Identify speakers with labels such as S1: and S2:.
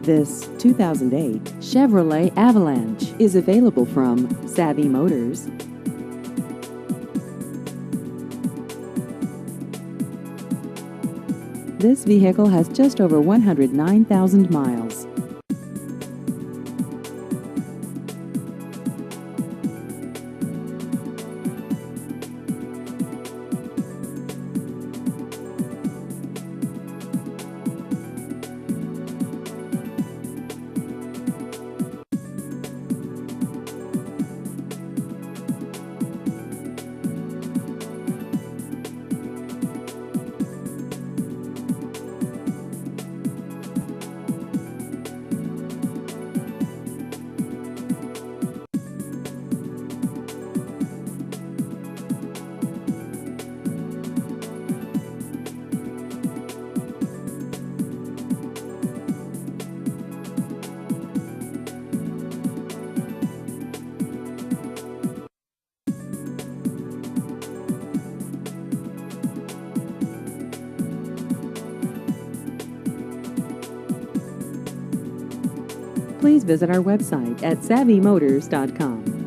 S1: This 2008 Chevrolet Avalanche is available from Savy Motors. This vehicle has just over 109,000 miles. Please visit our website at savvymotors.com.